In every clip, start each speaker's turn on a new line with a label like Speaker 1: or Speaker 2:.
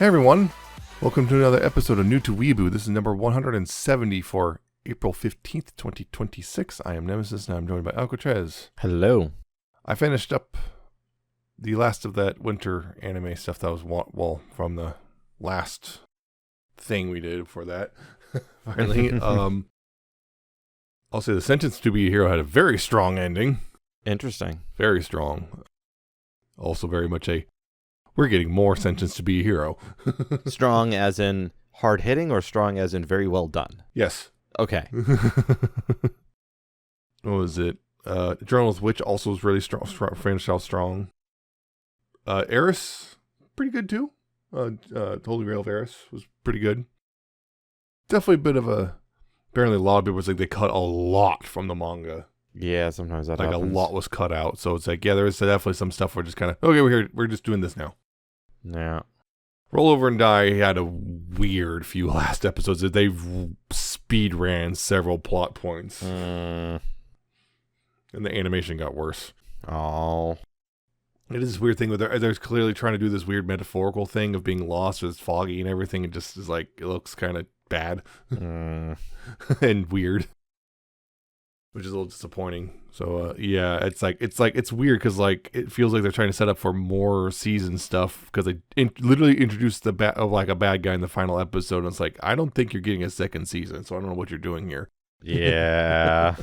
Speaker 1: Hey everyone, welcome to another episode of New to Weeaboo. This is number 170 for April 15th, 2026. I am Nemesis and I'm joined by Alcatraz.
Speaker 2: Hello.
Speaker 1: I finished up the last of that winter anime stuff that was, from the last thing we did for that. Finally, I'll say the Sentence to Be a Hero had a very strong ending.
Speaker 2: Interesting.
Speaker 1: Very strong. Also very much we're getting more Sentence to Be a Hero.
Speaker 2: Strong as in hard hitting or strong as in very well done?
Speaker 1: Yes.
Speaker 2: Okay.
Speaker 1: What was it? Journalist Witch also was really strong, finished out strong. Eris, pretty good too. Holy Grail of Eris was pretty good. Definitely a bit of apparently a lot of it was like they cut a lot from the manga.
Speaker 2: Yeah, sometimes that
Speaker 1: happens.
Speaker 2: happens.
Speaker 1: A lot was cut out. So it's like, yeah, there is definitely some stuff we're just kind of, okay, we're just doing this now.
Speaker 2: Yeah.
Speaker 1: Roll Over and Die had a weird few last episodes. They speed ran several plot points. And the animation got worse.
Speaker 2: Oh.
Speaker 1: It is this weird thing where they're clearly trying to do this weird metaphorical thing of being lost. It's foggy and everything. It just is like, it looks kind of bad and weird, which is a little disappointing. So yeah, it's weird because like it feels like they're trying to set up for more season stuff because they literally introduced a bad guy in the final episode, and it's like, I don't think you're getting a second season, so I don't know what you're doing here.
Speaker 2: Yeah.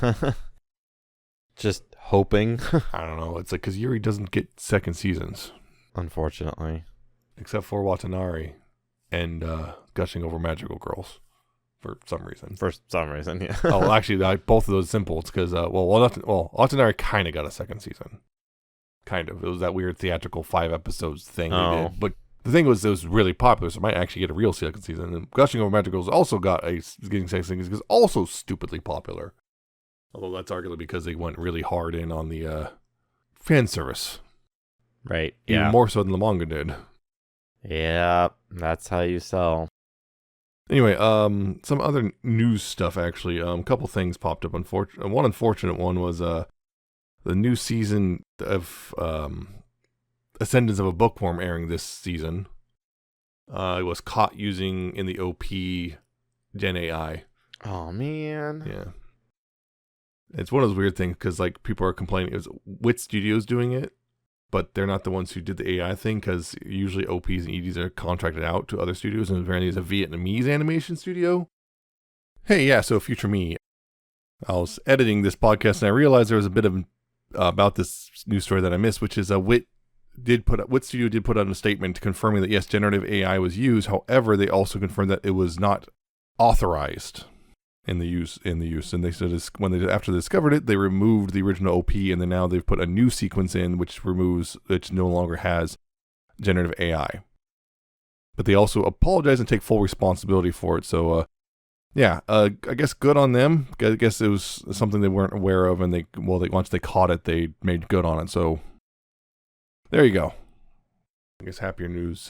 Speaker 2: Just hoping.
Speaker 1: I don't know. It's like because Yuri doesn't get second seasons,
Speaker 2: unfortunately,
Speaker 1: except for Watanabe and gushing over magical girls. For some reason, yeah. Oh, actually, both of those simple. It's because, Watanabe kind of got a second season. Kind of. It was that weird theatrical 5 episodes thing they did. But the thing was, it was really popular, so it might actually get a real second season. And Gushing Over Magic Girls also getting second season because also stupidly popular. Although that's arguably because they went really hard in on the fan service.
Speaker 2: Right,
Speaker 1: yeah. Even more so than the manga did.
Speaker 2: Yeah, that's how you sell.
Speaker 1: Anyway, some other news stuff, actually. A couple things popped up. One unfortunate one was the new season of Ascendance of a Bookworm airing this season. It was caught using in the OP Gen AI.
Speaker 2: Oh, man.
Speaker 1: Yeah. It's one of those weird things because like people are complaining. It was Wit Studios doing it, but they're not the ones who did the AI thing because usually OPs and EDs are contracted out to other studios, and apparently it's a Vietnamese animation studio. Hey, yeah, so future me. I was editing this podcast and I realized there was a bit of about this news story that I missed, which is Wit Studio did put out a statement confirming that yes, generative AI was used. However, they also confirmed that it was not authorized in the use, and they said after they discovered it, they removed the original OP, and then now they've put a new sequence in which no longer has generative AI. But they also apologize and take full responsibility for it. So, I guess good on them. I guess it was something they weren't aware of, and once they caught it, they made good on it. So, there you go. I guess happier news.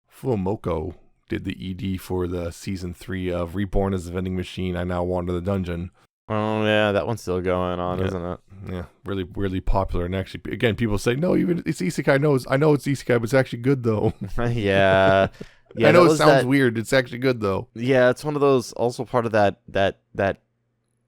Speaker 1: Fuomoko did the ED for the season 3 of Reborn as a Vending Machine, I Now Wander the Dungeon.
Speaker 2: Oh, yeah, that one's still going on, isn't it?
Speaker 1: Yeah, really, really popular. And actually, again, people say, no, even it's isekai. I know it's isekai, but it's actually good, though.
Speaker 2: Yeah.
Speaker 1: I know it sounds weird. It's actually good, though.
Speaker 2: Yeah, it's one of those, also part of that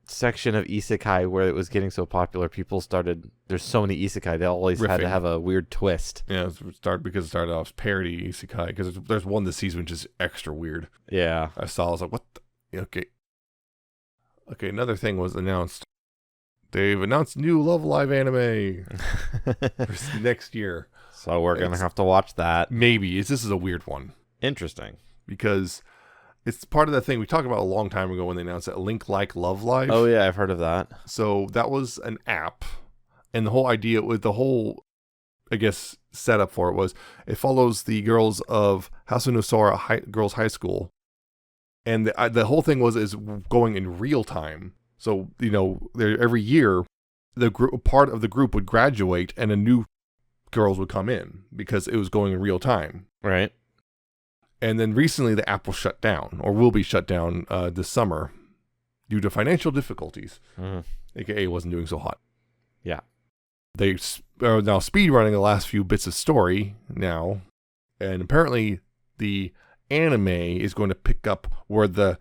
Speaker 2: section of isekai where it was getting so popular, people started, there's so many isekai, they always had to have a weird twist.
Speaker 1: Yeah, it started off as parody isekai, because there's one this season which is extra weird.
Speaker 2: Yeah.
Speaker 1: I was like, what the? Okay, another thing was announced. They've announced new Love Live anime for next year.
Speaker 2: So we're going to have to watch that.
Speaker 1: Maybe. This is a weird one.
Speaker 2: Interesting.
Speaker 1: Because it's part of that thing we talked about a long time ago when they announced that Link Like Love Live.
Speaker 2: Oh, yeah, I've heard of that.
Speaker 1: So that was an app. And the whole idea with the whole, I guess, setup for it was it follows the girls of Hasunosora Girls High School. And the whole thing is going in real time. So, every year, part of the group would graduate and a new girls would come in because it was going in real time.
Speaker 2: Right.
Speaker 1: And then recently the app was shut down, or will be shut down this summer due to financial difficulties. AKA it wasn't doing so hot.
Speaker 2: Yeah.
Speaker 1: They are now speedrunning the last few bits of story now. And apparently the anime is going to pick up where the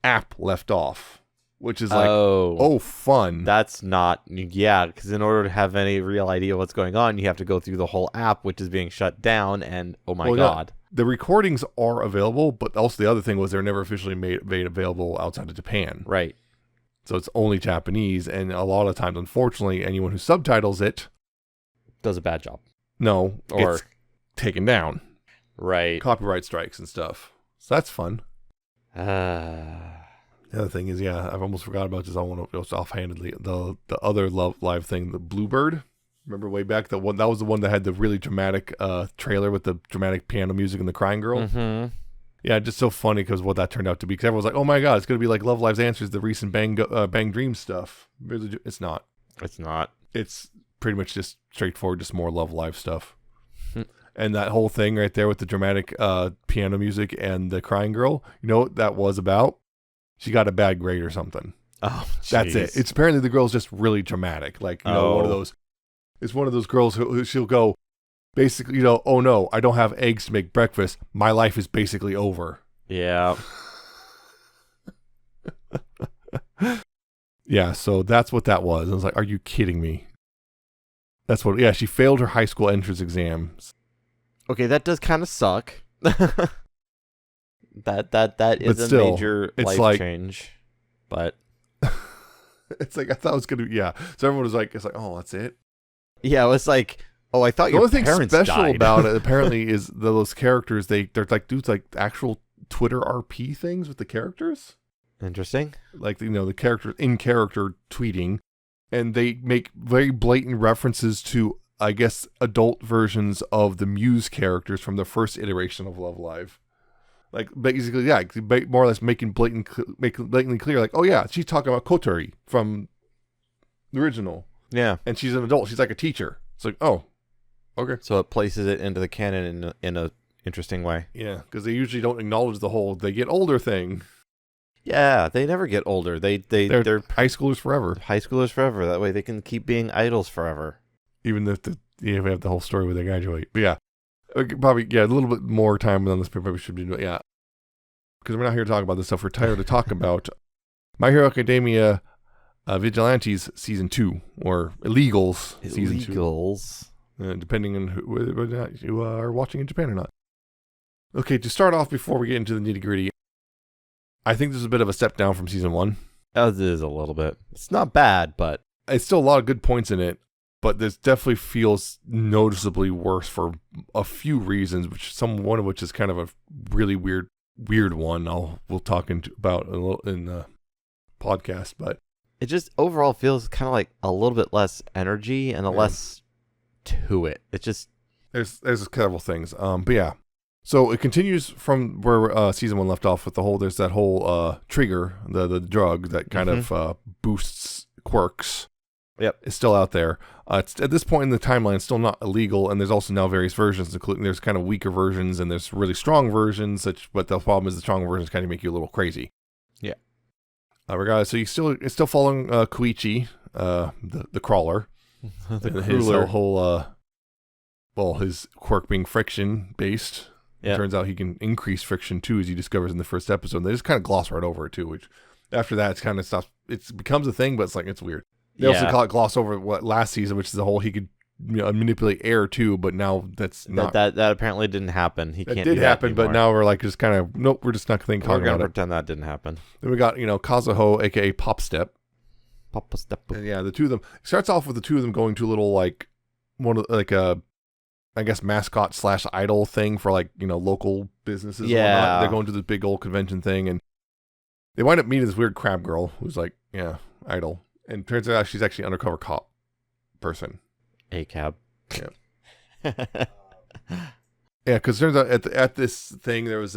Speaker 1: app left off, which is like, fun.
Speaker 2: That's not, because in order to have any real idea what's going on, you have to go through the whole app, which is being shut down, and oh my God.
Speaker 1: The recordings are available, but also the other thing was they're never officially made available outside of Japan.
Speaker 2: Right.
Speaker 1: So it's only Japanese, and a lot of times, unfortunately, anyone who subtitles it
Speaker 2: does a bad job.
Speaker 1: No,
Speaker 2: or
Speaker 1: it's taken down.
Speaker 2: Right.
Speaker 1: Copyright strikes and stuff. So that's fun.
Speaker 2: The
Speaker 1: other thing is, I've almost forgot about this. I want to just offhandedly the other Love Live thing, the Bluebird. Remember way back that was the one that had the really dramatic trailer with the dramatic piano music and the crying girl.
Speaker 2: Mm-hmm.
Speaker 1: Yeah, just so funny because what that turned out to be. Because everyone's like, "Oh my God, it's going to be like Love Live's answers, the recent Bang Dreams stuff." It's not.
Speaker 2: It's not.
Speaker 1: It's pretty much just straightforward, just more Love Live stuff. And that whole thing right there with the dramatic piano music and the crying girl, you know what that was about? She got a bad grade or something.
Speaker 2: Oh, geez.
Speaker 1: That's it. It's apparently the girl's just really dramatic. Like, one of those. It's one of those girls who she'll go, basically, oh no, I don't have eggs to make breakfast. My life is basically over.
Speaker 2: Yeah.
Speaker 1: Yeah, so that's what that was. I was like, are you kidding me? That's what, she failed her high school entrance exams.
Speaker 2: Okay, that does kind of suck. that is
Speaker 1: still,
Speaker 2: a major life change. But
Speaker 1: it's like, I thought it was going to, So everyone was like, oh, that's it?
Speaker 2: Yeah, it was like, oh, I thought
Speaker 1: your
Speaker 2: parents died.
Speaker 1: The only thing special about it, apparently, is those characters, they're like dudes, like actual Twitter RP things with the characters.
Speaker 2: Interesting.
Speaker 1: Like, the character in character tweeting, and they make very blatant references to, I guess, adult versions of the Muse characters from the first iteration of Love Live. Like, basically, more or less making blatantly clear, like, oh yeah, she's talking about Kotori from the original.
Speaker 2: Yeah.
Speaker 1: And she's an adult. She's like a teacher. It's like, oh, okay.
Speaker 2: So it places it into the canon in a interesting way.
Speaker 1: Yeah, because they usually don't acknowledge the whole they get older thing.
Speaker 2: Yeah, they never get older. They're
Speaker 1: high schoolers forever.
Speaker 2: High schoolers forever. That way they can keep being idols forever.
Speaker 1: Even if we have the whole story where they graduate. But probably, a little bit more time on this. Probably should be, because we're not here to talk about this stuff. We're tired to talk about My Hero Academia Vigilantes Season 2, or Illegals Season 2.
Speaker 2: Illegals.
Speaker 1: Depending on whether or not you are watching in Japan or not. Okay, to start off before we get into the nitty-gritty, I think this is a bit of a step down from Season 1.
Speaker 2: It is a little bit. It's not bad, but
Speaker 1: it's still a lot of good points in it. But this definitely feels noticeably worse for a few reasons, one of which is kind of a really weird one. We'll talk about a little in the podcast, but
Speaker 2: it just overall feels kind of like a little bit less energy and less to it. It just
Speaker 1: there's several things. But so it continues from where season 1 left off with there's that whole trigger, the drug that kind of boosts quirks.
Speaker 2: Yep,
Speaker 1: it's still out there. It's at this point in the timeline, it's still not illegal, and there's also now various versions, including there's kind of weaker versions and there's really strong versions. But the problem is the strong versions kind of make you a little crazy.
Speaker 2: Yeah.
Speaker 1: Regardless, so it's still following Koichi, the crawler, his whole his quirk being friction based. Yeah. It turns out he can increase friction too, as he discovers in the first episode. And they just kind of gloss right over it too, which after that it's kind of stops. It becomes a thing, but it's weird. They also gloss over what last season, which is the whole he could manipulate air too, but now that's not
Speaker 2: that apparently didn't happen. He can't.
Speaker 1: It did happen, but now we're like just kind of nope. We're just not going to talk about it.
Speaker 2: We're going to pretend that didn't happen.
Speaker 1: Then we got Kazuho, aka Pop Step.
Speaker 2: Pop Step.
Speaker 1: And the two of them. It starts off with the two of them going to a little I guess mascot / idol thing for local businesses.
Speaker 2: Yeah,
Speaker 1: and whatnot. They're going to this big old convention thing, and they wind up meeting this weird crab girl who's idol. And turns out she's actually an undercover cop person.
Speaker 2: A cab.
Speaker 1: Yeah. Because turns out at this thing there was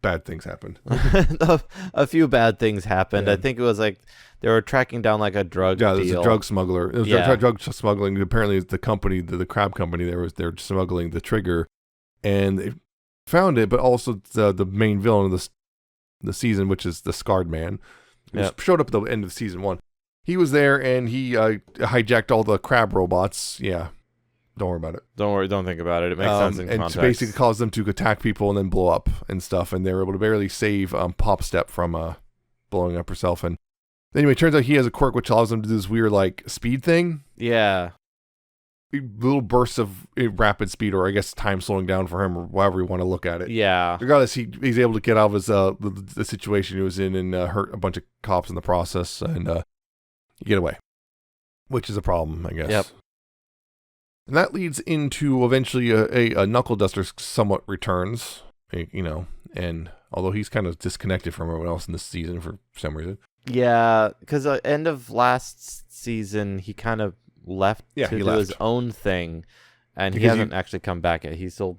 Speaker 1: bad things happened.
Speaker 2: A few bad things happened. Yeah. I think it was they were tracking down a drug deal.
Speaker 1: Yeah, there's a drug smuggler. It was drug smuggling. Apparently, the company, the crab company, they're smuggling the trigger, and they found it. But also the main villain of the season, which is the Scarred Man. Showed up at the end of season 1. He was there and he hijacked all the crab robots. Yeah. Don't worry about it.
Speaker 2: Don't worry. Don't think about it. It makes sense in context.
Speaker 1: And basically cause them to attack people and then blow up and stuff. And they're able to barely save Pop Step from blowing up herself. And anyway, it turns out he has a quirk which allows him to do this weird like speed thing.
Speaker 2: Yeah.
Speaker 1: Little bursts of rapid speed, or I guess time slowing down for him, or however you want to look at it.
Speaker 2: Yeah.
Speaker 1: Regardless, he's able to get out of his the situation he was in and hurt a bunch of cops in the process, and get away, which is a problem, I guess.
Speaker 2: Yep.
Speaker 1: And that leads into eventually a Knuckle Duster somewhat returns, and although he's kind of disconnected from everyone else in this season for some reason.
Speaker 2: Yeah, because end of last season, he kind of left to do his own thing, and he hasn't actually come back yet. He's still,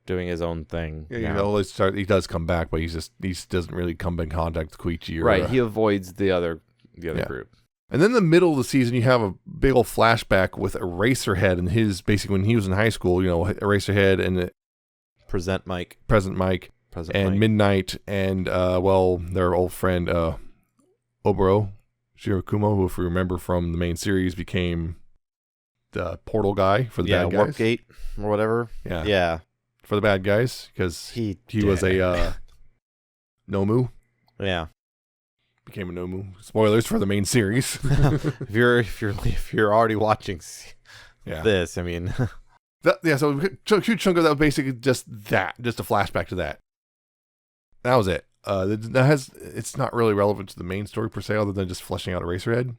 Speaker 2: doing his own thing.
Speaker 1: Yeah, he does come back, but he doesn't really come in contact with Koichi.
Speaker 2: Right, he avoids the other group.
Speaker 1: And then in the middle of the season, you have a big old flashback with Eraserhead and his, basically when he was in high school, Eraserhead and
Speaker 2: Present Mike,
Speaker 1: and Midnight, and their old friend Oboro Shirakumo, who, if we remember from the main series, became the portal guy for the bad guys.
Speaker 2: Warp Gate or whatever. Yeah.
Speaker 1: For the bad guys, because he was a Nomu.
Speaker 2: Yeah.
Speaker 1: Became a Nomu. Spoilers for the main series.
Speaker 2: if you're already watching this, I mean.
Speaker 1: So a huge chunk of that was basically just a flashback to that. That was it. It's not really relevant to the main story per se, other than just fleshing out Eraserhead.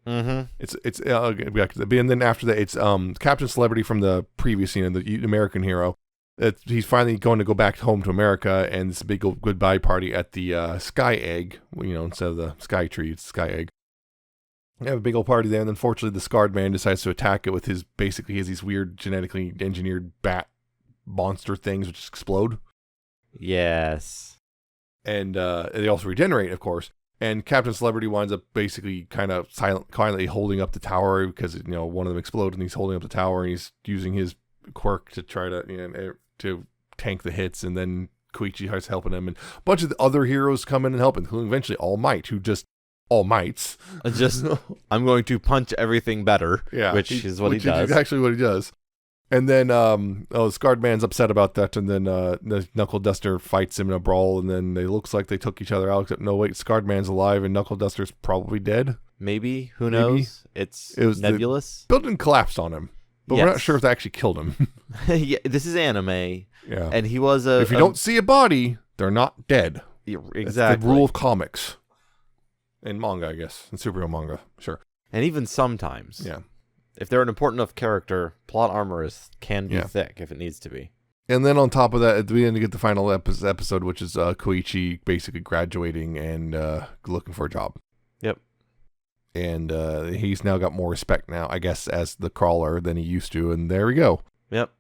Speaker 2: Mm-hmm.
Speaker 1: And then after that, it's Captain Celebrity from the previous scene, the American hero. He's finally going to go back home to America, and it's a big goodbye party at the Sky Egg. Instead of the Sky Tree, it's Sky Egg. They have a big old party there, and unfortunately, the Scarred Man decides to attack it with he has these weird genetically engineered bat monster things which explode.
Speaker 2: Yes.
Speaker 1: And they also regenerate, of course. And Captain Celebrity winds up basically kind of quietly holding up the tower because one of them exploded, and he's holding up the tower, and he's using his quirk to try to tank the hits. And then Koichi starts helping him, and a bunch of the other heroes come in and help, including eventually All Might, who just All Mights.
Speaker 2: I'm going to punch everything better. Yeah, which is what he does.
Speaker 1: Is actually what he does. And then the Scarred Man's upset about that, and then the Knuckle Duster fights him in a brawl, and then it looks like they took each other out, except no, wait, Scarred Man's alive, and Knuckle Duster's probably dead.
Speaker 2: Maybe. Who knows? It was nebulous.
Speaker 1: The building collapsed on him, but we're not sure if they actually killed him.
Speaker 2: Yeah, this is anime.
Speaker 1: Yeah.
Speaker 2: And he was
Speaker 1: if you don't see a body, they're not dead.
Speaker 2: Yeah, exactly.
Speaker 1: That's the rule of comics. And manga, I guess. And superhero manga, sure.
Speaker 2: And even sometimes.
Speaker 1: Yeah.
Speaker 2: If they're an important enough character, plot armor can be thick if it needs to be.
Speaker 1: And then on top of that, at the end, you get the final episode, which is Koichi basically graduating and looking for a job.
Speaker 2: Yep.
Speaker 1: And he's now got more respect now, I guess, as the crawler than he used to. And there we go.
Speaker 2: Yep.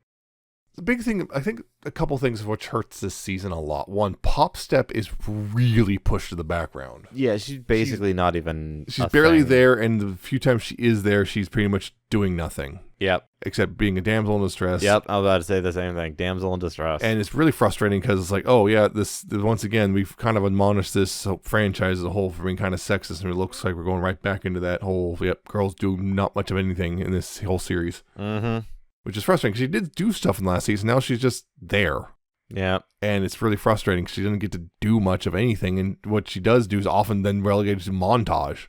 Speaker 1: The big thing, I think a couple things which hurts this season a lot. One, Pop Step is really pushed to the background.
Speaker 2: Yeah, she's basically not even
Speaker 1: She's barely there, and the few times she is there, she's pretty much doing nothing.
Speaker 2: Yep.
Speaker 1: Except being a damsel in distress.
Speaker 2: Yep, I was about to say the same thing. Damsel in distress.
Speaker 1: And it's really frustrating because it's like, oh yeah, this once again, we've kind of admonished this franchise as a whole for being kind of sexist, and it looks like we're going right back into that whole, girls do not much of anything in this whole series.
Speaker 2: Mm-hmm.
Speaker 1: Which is frustrating because she did do stuff in the last season. Now she's just there.
Speaker 2: Yeah.
Speaker 1: And it's really frustrating because she doesn't get to do much of anything. And what she does do is often then relegated to montage.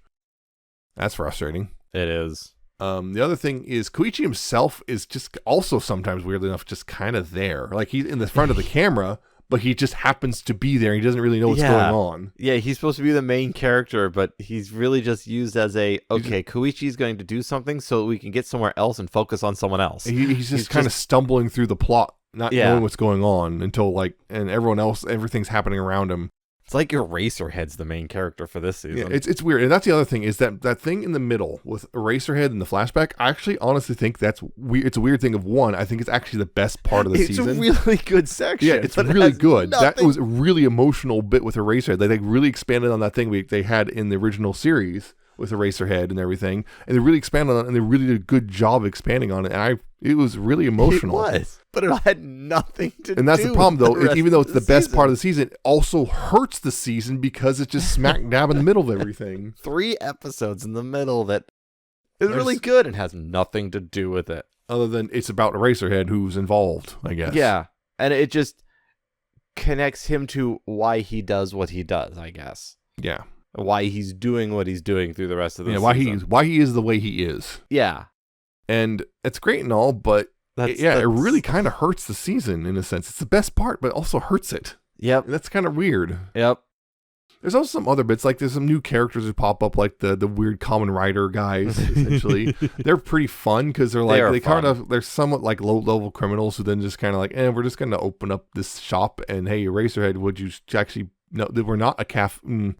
Speaker 1: That's frustrating.
Speaker 2: It is.
Speaker 1: The other thing is Koichi himself is just also sometimes, weirdly enough, just kind of there. Like he's in the front of the camera, but he just happens to be there. He doesn't really know what's going on.
Speaker 2: Yeah, he's supposed to be the main character, but he's really just used as Koichi's going to do something so we can get somewhere else and focus on someone else.
Speaker 1: He's just kind of stumbling through the plot, not knowing what's going on until and everyone else, everything's happening around him.
Speaker 2: It's like Eraserhead's the main character for this season.
Speaker 1: Yeah, it's weird. And that's the other thing is that thing in the middle with Eraserhead and the flashback, I actually honestly think that's weird. It's a weird thing of one. I think it's actually the best part of the season.
Speaker 2: It's a really good section.
Speaker 1: Yeah, it's really good. That was a really emotional bit with Eraserhead. They really expanded on that thing they had in the original series with Eraserhead and everything. And they really expanded on it, and they really did a good job expanding on it. And it was really emotional.
Speaker 2: It was. But it had nothing to do.
Speaker 1: And that's the problem, though. Even though it's the best part of the season, it also hurts the season because it's just smack dab in the middle of everything.
Speaker 2: 3 episodes in the middle that is really good and has nothing to do with it.
Speaker 1: Other than it's about Eraserhead who's involved, I guess.
Speaker 2: Yeah, and it just connects him to why he does what he does, I guess.
Speaker 1: Yeah.
Speaker 2: Why he's doing what he's doing through the rest of the season.
Speaker 1: Why he is the way he is.
Speaker 2: Yeah.
Speaker 1: And it's great and all, but it really kind of hurts the season in a sense. It's the best part, but also hurts it.
Speaker 2: Yep.
Speaker 1: And that's kind of weird.
Speaker 2: Yep.
Speaker 1: There's also some other bits, like there's some new characters who pop up, like the weird Kamen Rider guys, essentially. They're pretty fun because they're somewhat like low-level criminals who then just kind of like, we're just going to open up this shop and, hey, Eraserhead, would you actually... No, we're not a cafe.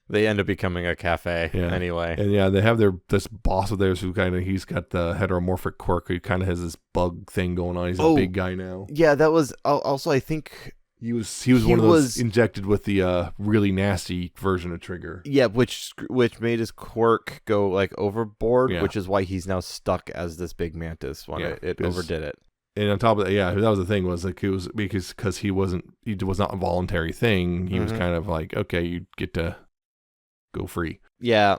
Speaker 2: They end up becoming a cafe anyway.
Speaker 1: And they have this boss of theirs who he's got the heteromorphic quirk. He kind of has this bug thing going on. He's a big guy now.
Speaker 2: Yeah, that was also, I think...
Speaker 1: He was one of those injected with the really nasty version of Trigger.
Speaker 2: Yeah, which made his quirk go like overboard, which is why he's now stuck as this big mantis when it overdid it.
Speaker 1: And on top of that, that was the thing, was like it was because he was not a voluntary thing. He was kind of like, okay, you get to go free.
Speaker 2: Yeah,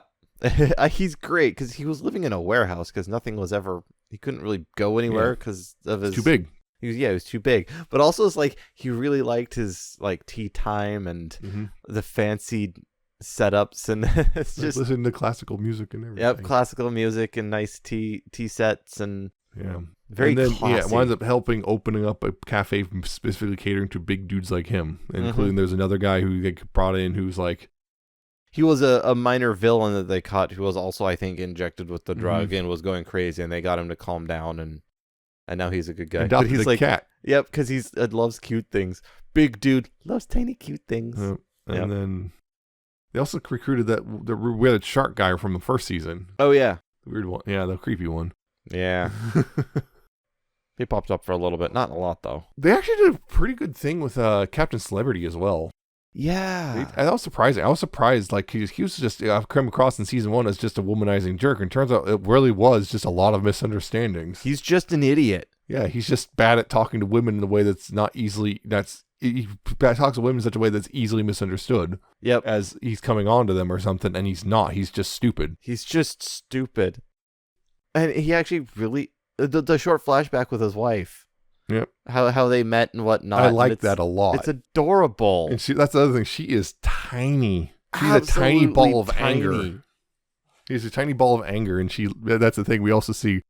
Speaker 2: he's great because he was living in a warehouse because he couldn't really go anywhere because of his
Speaker 1: too big.
Speaker 2: He was too big, but also it's like he really liked his like tea time and the fancy setups, and it's just
Speaker 1: listening to classical music and everything.
Speaker 2: Yep, classical music and nice tea sets and
Speaker 1: very classy. It winds up opening up a cafe specifically catering to big dudes like him, including there's another guy who they brought in who's like,
Speaker 2: he was a minor villain that they caught who was also, I think, injected with the drug and was going crazy, and they got him to calm down, and now he's a good guy.
Speaker 1: Adopted
Speaker 2: he's
Speaker 1: like cat.
Speaker 2: Yep, because he loves cute things. Big dude loves tiny cute things.
Speaker 1: And then they also recruited the weird shark guy from the first season.
Speaker 2: Oh yeah,
Speaker 1: the weird one. Yeah, the creepy one.
Speaker 2: Yeah. He popped up for a little bit, not a lot though.
Speaker 1: They actually did a pretty good thing with Captain Celebrity as well.
Speaker 2: Yeah,
Speaker 1: that was surprising. I was surprised. Like he was just come across in season 1 as just a womanizing jerk, and turns out it really was just a lot of misunderstandings.
Speaker 2: He's just an idiot.
Speaker 1: Yeah, he's just bad at talking to women in a way that's not easily. He talks to women in such a way that's easily misunderstood.
Speaker 2: Yep,
Speaker 1: as he's coming on to them or something, and he's not. He's just stupid.
Speaker 2: And he actually really the short flashback with his wife.
Speaker 1: Yep.
Speaker 2: How they met and whatnot.
Speaker 1: I like that a lot.
Speaker 2: It's adorable.
Speaker 1: And that's the other thing. She is tiny. She's a tiny ball of anger. She's a tiny ball of anger, and that's the thing. We also see,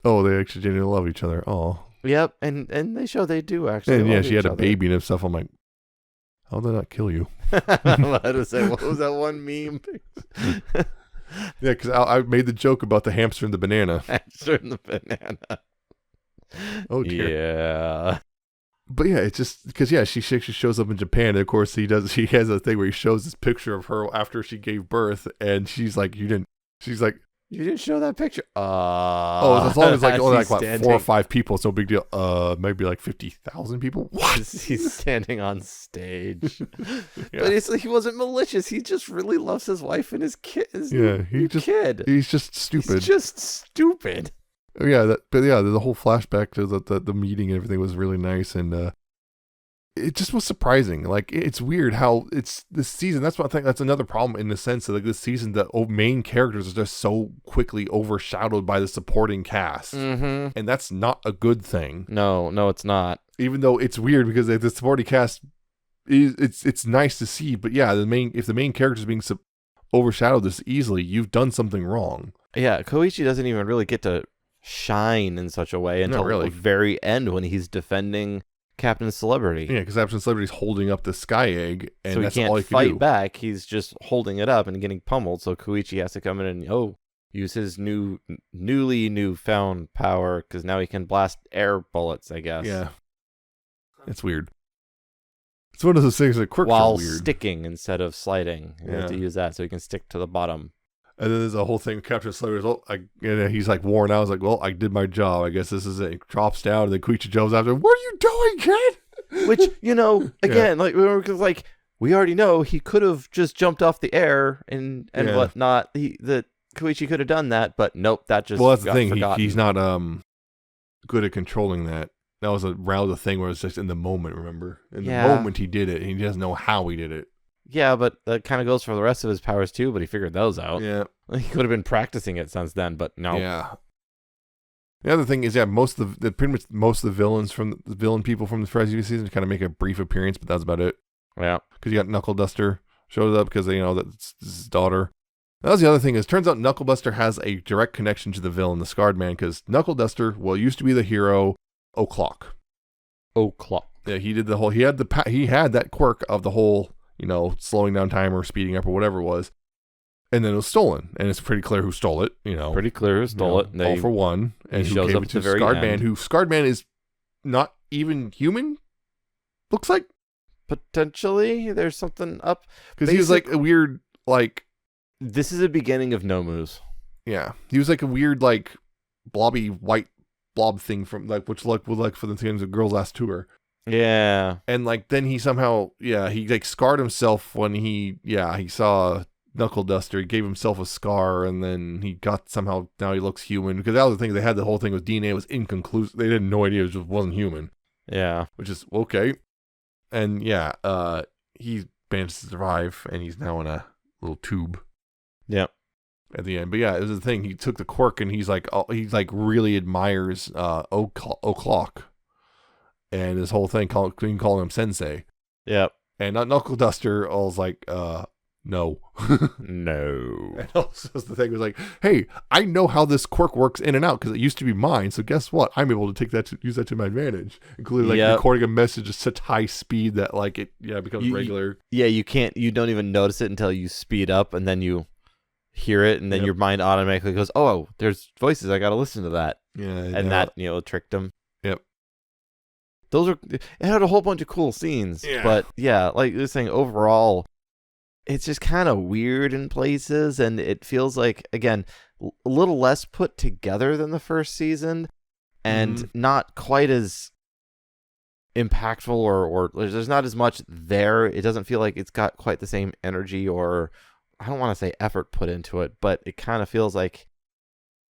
Speaker 1: they actually genuinely love each other. Oh.
Speaker 2: Yep, and they show they do actually.
Speaker 1: And she had a baby and stuff. I'm like, how did that not kill you?
Speaker 2: What was that one meme?
Speaker 1: Yeah, because I made the joke about the hamster and the banana.
Speaker 2: Hamster and the banana.
Speaker 1: Oh dear.
Speaker 2: Yeah.
Speaker 1: But yeah, it's just because she shows up in Japan, and of course he has a thing where he shows this picture of her after she gave birth, and she's like, you didn't show that picture. As long as like 4 or 5 people, it's no big deal. Maybe like 50,000 people. What?
Speaker 2: He's standing on stage. But he wasn't malicious. He just really loves his wife and his kid. He's just stupid.
Speaker 1: Yeah, the whole flashback to the meeting and everything was really nice, and it just was surprising. Like, it's weird how it's this season. That's what I think. That's another problem in the sense that like this season, the main characters are just so quickly overshadowed by the supporting cast, and that's not a good thing.
Speaker 2: No, it's not.
Speaker 1: Even though it's weird because the supporting cast it's nice to see, but if the main character is being overshadowed this easily, you've done something wrong.
Speaker 2: Yeah, Koichi doesn't even really get to shine in such a way until the very end when he's defending Captain Celebrity.
Speaker 1: Yeah, because Captain Celebrity's holding up the sky egg, and
Speaker 2: so
Speaker 1: that's
Speaker 2: he can't
Speaker 1: all he can
Speaker 2: fight
Speaker 1: do.
Speaker 2: back. He's just holding it up and getting pummeled. So Koichi has to come in and use his newfound power because now he can blast air bullets, I guess.
Speaker 1: Yeah, it's weird. It's one of those things that quirks
Speaker 2: while
Speaker 1: are weird.
Speaker 2: Sticking instead of sliding. You have to use that so he can stick to the bottom.
Speaker 1: And then there's a whole thing with Captain Celebrity. He's like worn out. I was like, well, I did my job. I guess this is it. He drops down, and then Koichi jumps after. What are you doing, kid?
Speaker 2: Which, again, like we already know he could have just jumped off the air and whatnot. That Koichi could have done that, but nope, that just
Speaker 1: that's the thing.
Speaker 2: Forgotten.
Speaker 1: He's not good at controlling that. That was a thing where it's just in the moment. Remember, in the moment he did it, and he doesn't know how he did it.
Speaker 2: Yeah, but that kind of goes for the rest of his powers too, but he figured those out.
Speaker 1: Yeah.
Speaker 2: He could have been practicing it since then, but no.
Speaker 1: Yeah. The other thing is, most of the villains from the villain people from the previous season kind of make a brief appearance, but that's about it.
Speaker 2: Yeah.
Speaker 1: Because you got Knuckle Duster shows up because that's his daughter. That was the other thing is, turns out Knuckle Duster has a direct connection to the villain, the Scarred Man, because Knuckle Duster, used to be the hero O'Clock. Yeah, he did he had that quirk of the whole, slowing down time or speeding up or whatever it was. And then it was stolen, and it's pretty clear who stole it.
Speaker 2: Pretty clear who stole it.
Speaker 1: All for one, and who gave it to Scarred Man. Who Scarred Man is not even human. Looks like
Speaker 2: potentially there's something up
Speaker 1: because he was like a weird like.
Speaker 2: This is the beginning of Nomu's.
Speaker 1: Yeah, he was like a weird like blobby white blob thing from like which looked like for the things of Girls Last Tour.
Speaker 2: Yeah,
Speaker 1: and like then he somehow he like scarred himself when he saw Knuckle Duster. He gave himself a scar, and then he got somehow now he looks human because that was the thing. They had the whole thing with DNA was inconclusive. They had no idea it just wasn't human.
Speaker 2: Yeah,
Speaker 1: which is okay. And he managed to survive, and he's now in a little tube.
Speaker 2: Yep.
Speaker 1: At the end, but it was the thing. He took the quirk, and he's like really admires O'Clock, and his whole thing calling him Sensei.
Speaker 2: Yep.
Speaker 1: And Knuckle Duster was like, no.
Speaker 2: No.
Speaker 1: And also the thing was like, hey, I know how this quirk works in and out because it used to be mine. So guess what? I'm able to take that use that to my advantage, including recording a message at such high speed that like it becomes regular.
Speaker 2: You don't even notice it until you speed up, and then you hear it, and then your mind automatically goes, oh, there's voices. I got to listen to that.
Speaker 1: Yeah.
Speaker 2: And that tricked him.
Speaker 1: Yep.
Speaker 2: It had a whole bunch of cool scenes, but like you're saying, overall, it's just kind of weird in places, and it feels like, again, a little less put together than the first season, and not quite as impactful, or there's not as much there. It doesn't feel like it's got quite the same energy, or I don't want to say effort put into it, but it kind of feels like,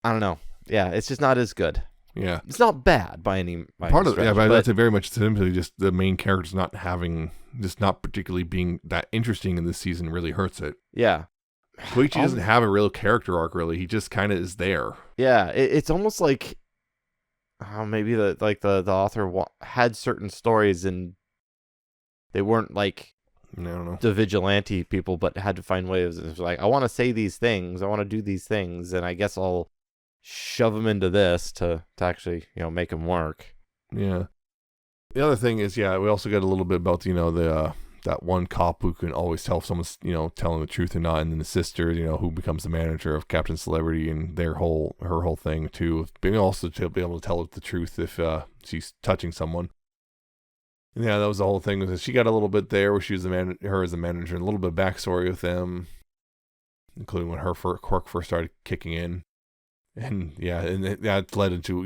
Speaker 2: I don't know. Yeah, it's just not as good.
Speaker 1: Yeah,
Speaker 2: it's not bad by any
Speaker 1: part of
Speaker 2: stretch,
Speaker 1: but that's very much simply just the main characters not particularly being that interesting in this season really hurts it.
Speaker 2: Yeah,
Speaker 1: Koichi doesn't have a real character arc really. He just kind of is there.
Speaker 2: Yeah, it's almost like maybe the author had certain stories and they weren't like
Speaker 1: I don't know,
Speaker 2: the vigilante people, but had to find ways. It was like, I want to say these things, I want to do these things, and I guess I'll shove them into this to actually make them work.
Speaker 1: Yeah. The other thing is we also got a little bit about that one cop who can always tell if someone's telling the truth or not, and then the sister who becomes the manager of Captain Celebrity, and her whole thing too, being also to be able to tell the truth if she's touching someone. And that was the whole thing. Was she got a little bit there where she was her as the manager, and a little bit of backstory with them, including when her quirk first started kicking in. And that led into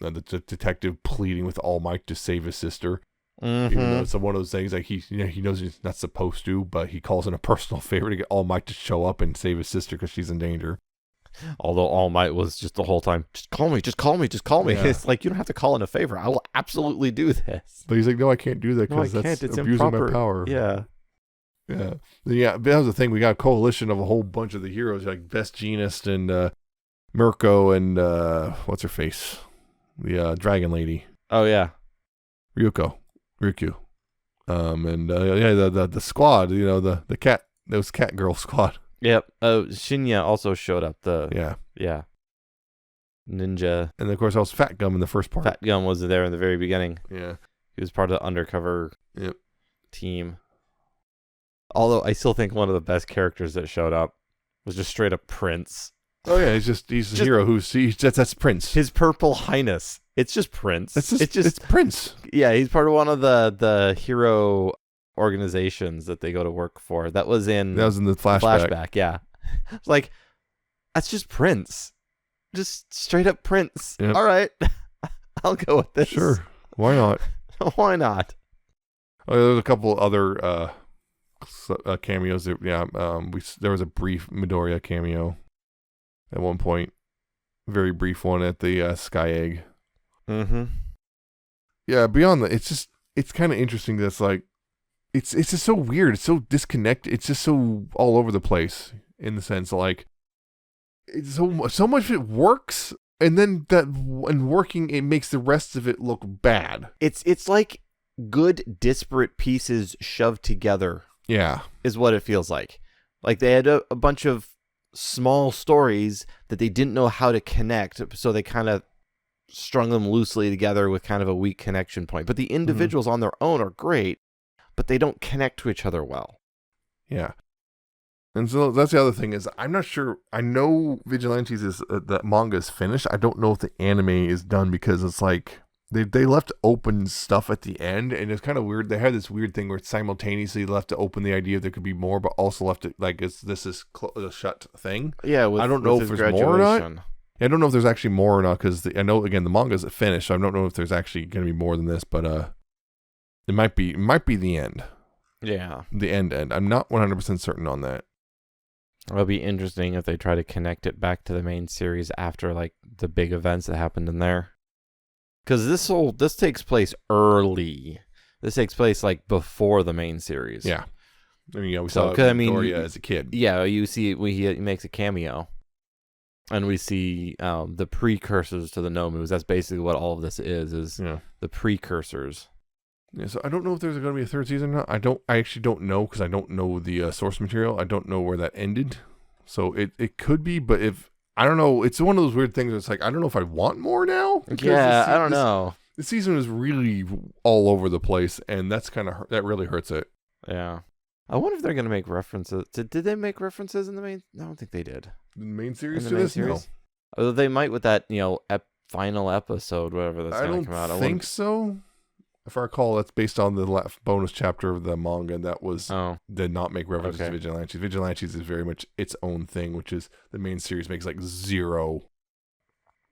Speaker 1: the detective pleading with All Might to save his sister. Even though it's one of those things like he knows he's not supposed to, but he calls in a personal favor to get All Might to show up and save his sister because she's in danger.
Speaker 2: Although All Might was just the whole time, just call me. Yeah. It's like, you don't have to call in a favor. I will absolutely do this.
Speaker 1: But he's like, no, I can't do that because that's abusing
Speaker 2: improper.
Speaker 1: My power.
Speaker 2: Yeah.
Speaker 1: Yeah. But that was the thing. We got a coalition of a whole bunch of the heroes like Best Jeanist and Mirko and what's her face, the dragon lady.
Speaker 2: Oh yeah,
Speaker 1: Ryuko, and the squad. The cat, those cat girl squad.
Speaker 2: Yep. Shinya also showed up.
Speaker 1: Yeah.
Speaker 2: Ninja,
Speaker 1: and of course also Fat Gum in the first part.
Speaker 2: Fat Gum was there in the very beginning.
Speaker 1: Yeah,
Speaker 2: he was part of the undercover team. Although I still think one of the best characters that showed up was just straight up Prince.
Speaker 1: Oh yeah, he's a hero that's Prince.
Speaker 2: His Purple Highness. It's just Prince.
Speaker 1: It's Prince.
Speaker 2: Yeah, he's part of one of the hero organizations that they go to work for. That was in the flashback. Yeah, it's like, that's just Prince, just straight up Prince. Yep. All right, I'll go with this.
Speaker 1: Sure, why not?
Speaker 2: Why not?
Speaker 1: Oh, there's a couple other cameos. There was a brief Midoriya cameo. At one point, very brief one at the Sky Egg.
Speaker 2: Mm-hmm.
Speaker 1: Yeah, beyond that, it's kind of interesting. That's like, it's just so weird. It's so disconnected. It's just so all over the place in the sense like, it's so much of it works, and then and working, it makes the rest of it look bad.
Speaker 2: It's like good disparate pieces shoved together.
Speaker 1: Yeah.
Speaker 2: Is what it feels like. Like they had a bunch of small stories that they didn't know how to connect, so they kind of strung them loosely together with kind of a weak connection point. But the individuals on their own are great, but they don't connect to each other well.
Speaker 1: Yeah. And so that's the other thing is I'm not sure. I know Vigilantes is the manga is finished. I don't know if the anime is done because it's like they left open stuff at the end, and it's kind of weird. They had this weird thing where it simultaneously left to open the idea there could be more, but also left it like this is a shut thing.
Speaker 2: Yeah,
Speaker 1: I don't know if there's more or not. I don't know if there's actually more or not because I know again the manga's finished, so I don't know if there's actually going to be more than this, but it might be the end.
Speaker 2: Yeah,
Speaker 1: the end. I'm not 100% certain on that.
Speaker 2: It'll be interesting if they try to connect it back to the main series after like the big events that happened in there. Because this takes place early. This takes place like before the main series.
Speaker 1: Yeah. I mean, we saw Victoria as a kid.
Speaker 2: Yeah, you see he makes a cameo. And we see the precursors to the Nomus. That's basically what all of this is the precursors.
Speaker 1: Yeah, so I don't know if there's going to be a third season or not. I actually don't know because I don't know the source material. I don't know where that ended. So it could be, but if I don't know, it's one of those weird things. Where it's like I don't know if I want more now.
Speaker 2: Yeah, I don't know.
Speaker 1: The season is really all over the place, and that really hurts it.
Speaker 2: Yeah, I wonder if they're going to make references. Did they make references in the main? I don't think they did.
Speaker 1: The main series to this? No.
Speaker 2: Although they might with that final episode, whatever that's going to come out.
Speaker 1: I don't think so. If I recall, that's based on the bonus chapter of the manga, and that was did not make references to Vigilantes. Vigilantes is very much its own thing, which is the main series makes like zero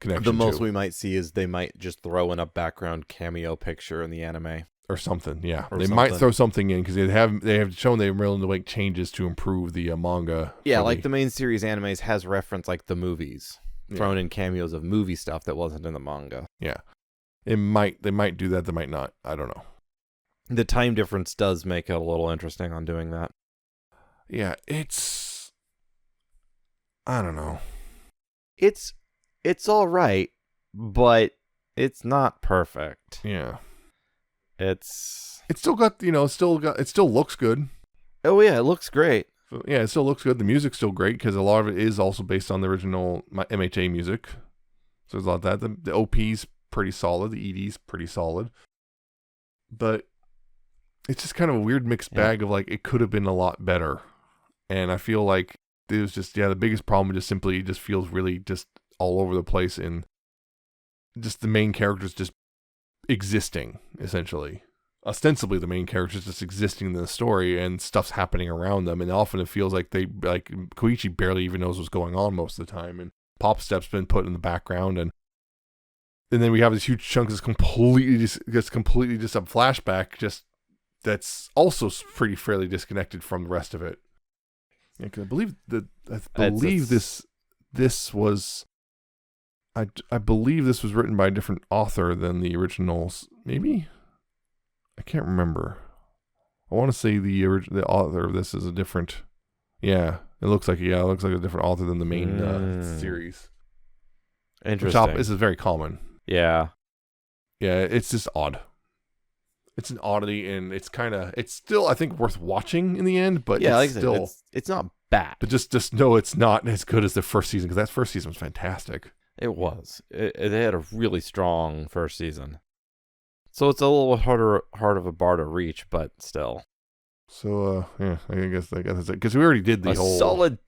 Speaker 1: connection.
Speaker 2: The most we might see is they might just throw in a background cameo picture in the anime
Speaker 1: or something. Yeah, they might throw something in because they have shown they're willing to make changes to improve the manga.
Speaker 2: Yeah, like the main series animes has reference like the movies, thrown in cameos of movie stuff that wasn't in the manga.
Speaker 1: Yeah. They might do that. They might not. I don't know.
Speaker 2: The time difference does make it a little interesting on doing that.
Speaker 1: Yeah, I don't know.
Speaker 2: It's all right, but it's not perfect.
Speaker 1: Yeah.
Speaker 2: It's
Speaker 1: still got, it still looks good.
Speaker 2: Oh yeah, it looks great.
Speaker 1: So, yeah, it still looks good. The music's still great because a lot of it is also based on the original MHA music. So there's a lot of that. The OP's pretty solid. The ED's pretty solid. But it's just kind of a weird mixed bag of like, it could have been a lot better. And I feel like it was just, the biggest problem just simply just feels really just all over the place in just the main characters just existing, essentially. Ostensibly the main characters just existing in the story and stuff's happening around them. And often it feels like Koichi barely even knows what's going on most of the time. And Pop Step's been put in the background and then we have this huge chunk that's completely just a flashback, that's also fairly disconnected from the rest of it. Yeah, 'cause I believe this was written by a different author than the originals. Maybe I can't remember. I want to say the author of this is a different. Yeah, it looks like a different author than the main series.
Speaker 2: Interesting.
Speaker 1: This is very common.
Speaker 2: Yeah.
Speaker 1: Yeah, it's just odd. It's an oddity, and it's still, I think, worth watching in the end, but
Speaker 2: it's not bad.
Speaker 1: But just know it's not as good as the first season, because that first season was fantastic.
Speaker 2: It was. They had a really strong first season. So it's a little hard of a bar to reach, but still. So,
Speaker 1: I guess that's it. Because we already did the whole...
Speaker 2: solid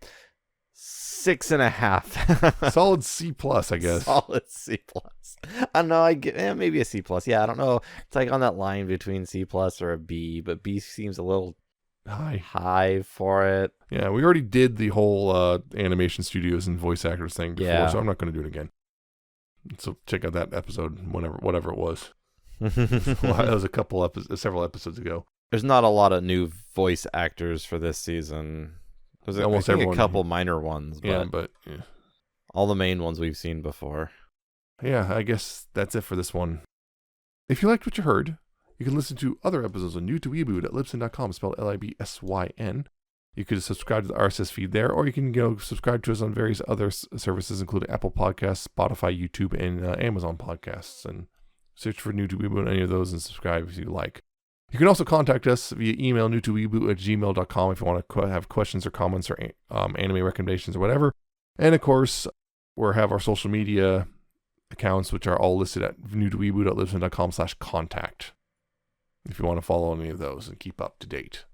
Speaker 2: 6.5.
Speaker 1: Solid C+, I guess.
Speaker 2: Solid C+. I don't know. I get maybe a C+. Yeah, I don't know. It's like on that line between C+ or a B, but B seems a little high for it.
Speaker 1: Yeah, we already did the whole animation studios and voice actors thing before, so I'm not going to do it again. So check out that episode, whatever it was. That was several episodes ago.
Speaker 2: There's not a lot of new voice actors for this season. There's almost a couple minor ones, but all the main ones we've seen before.
Speaker 1: Yeah, I guess that's it for this one. If you liked what you heard, you can listen to other episodes on New to Weeaboo at libsyn.com, spelled Libsyn. You could subscribe to the RSS feed there, or you can subscribe to us on various other services, including Apple Podcasts, Spotify, YouTube, and Amazon Podcasts. And search for New to Weeaboo on any of those and subscribe if you like. You can also contact us via email, newtoweeaboo@gmail.com, if you want to have questions or comments or anime recommendations or whatever. And of course, we have our social media accounts, which are all listed at newtoweeaboo.libsyn.com/contact, if you want to follow any of those and keep up to date.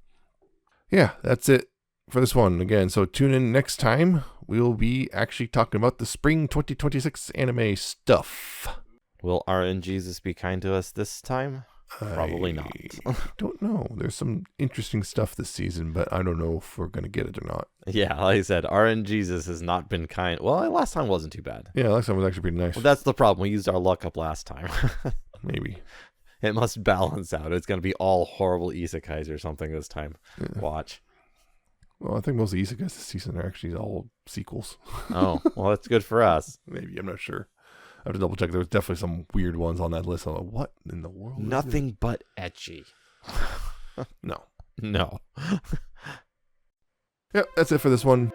Speaker 1: Yeah, that's it for this one. Again, so tune in next time. We'll be actually talking about the spring 2026 anime stuff.
Speaker 2: Will RNGesus be kind to us this time? Probably not.
Speaker 1: I don't know. There's some interesting stuff this season, but I don't know if we're going to get it or not.
Speaker 2: Yeah, like I said, RNGesus has not been kind. Well, last time wasn't too bad.
Speaker 1: Yeah, last time was actually pretty nice.
Speaker 2: Well, that's the problem. We used our luck up last time.
Speaker 1: Maybe.
Speaker 2: It must balance out. It's going to be all horrible isekais or something this time. Yeah. Watch.
Speaker 1: Well, I think most of the isekais this season are actually all sequels.
Speaker 2: Oh, well, that's good for us.
Speaker 1: Maybe. I'm not sure. I have to double check. There was definitely some weird ones on that list. I'm like, what in the world?
Speaker 2: Nothing but ecchi.
Speaker 1: No. Yeah, that's it for this one.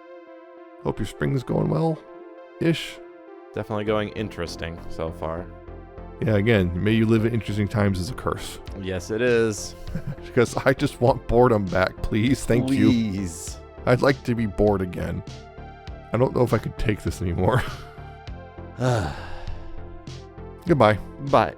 Speaker 1: Hope your spring's going well-ish.
Speaker 2: Definitely going interesting so far.
Speaker 1: Yeah, again, may you live in interesting times is a curse.
Speaker 2: Yes, it is.
Speaker 1: Because I just want boredom back, please. Thank you.
Speaker 2: Please.
Speaker 1: I'd like to be bored again. I don't know if I could take this anymore. Goodbye.
Speaker 2: Bye.